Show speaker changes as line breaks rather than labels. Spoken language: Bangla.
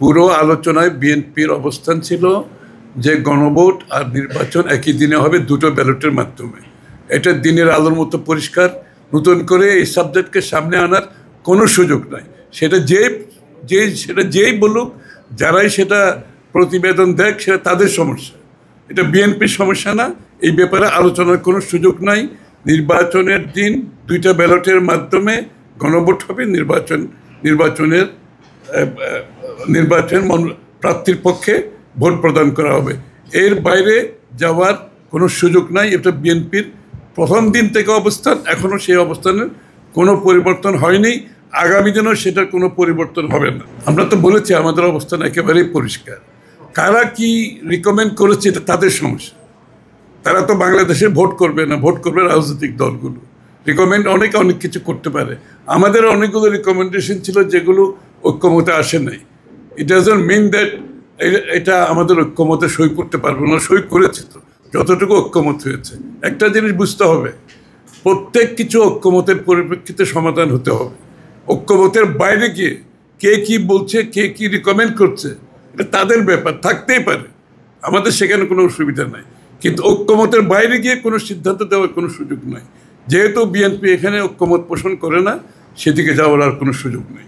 পুরো আলোচনায় বিএনপির অবস্থান ছিল যে গণভোট আর নির্বাচন একই দিনে হবে, দুটো ব্যালটের মাধ্যমে। এটা দিনের আলোর মতো পরিষ্কার। নতুন করে এই সাবজেক্টকে সামনে আনার কোনো সুযোগ নাই। সেটা যেই বলুক, যারাই সেটা প্রতিবেদন দেখ, সেটা তাদের সমস্যা, এটা বিএনপির সমস্যা না। এই ব্যাপারে আলোচনার কোনো সুযোগ নাই। নির্বাচনের দিন দুইটা ব্যালটের মাধ্যমে গণভোট হবে, নির্বাচন প্রার্থীর পক্ষে ভোট প্রদান করা হবে। এর বাইরে যাওয়ার কোনো সুযোগ নাই। এটা বিএনপির প্রথম দিন থেকে অবস্থান, এখনও সেই অবস্থানের কোনো পরিবর্তন হয়নি, আগামী দিনেও সেটার কোনো পরিবর্তন হবে না। আমরা তো বলেছি আমাদের অবস্থান একেবারেই পরিষ্কার। কারা কি রিকমেন্ড করেছে এটা তাদের সমস্যা। তারা তো বাংলাদেশে ভোট করবে না, ভোট করবে রাজনৈতিক দলগুলো। রিকমেন্ড অনেক কিছু করতে পারে। আমাদের অনেকগুলো রিকমেন্ডেশন ছিল যেগুলো ঐক্যমতে আসে নাই। ইট ডাজন্ট মিন দ্যাট এটা আমাদের ঐক্যমতে সই করতে পারবো না। সই করেছে তো, যতটুকু ঐক্যমত হয়েছে। একটা জিনিস বুঝতে হবে, প্রত্যেক কিছু ঐক্যমতের পরিপ্রেক্ষিতে সমাধান হতে হবে। ঐক্যমতের বাইরে গিয়ে কে কি বলছে, কে কি রিকমেন্ড করছে, এটা তাদের ব্যাপার, থাকতেই পারে। আমাদের সেখানে কোনো অসুবিধা নাই, কিন্তু ঐক্যমতের বাইরে গিয়ে কোনো সিদ্ধান্ত দেওয়ার কোনো সুযোগ নাই। যেহেতু বিএনপি এখানে ঐক্যমত পোষণ করে না, সেদিকে যাওয়ার আর কোনো সুযোগ নেই।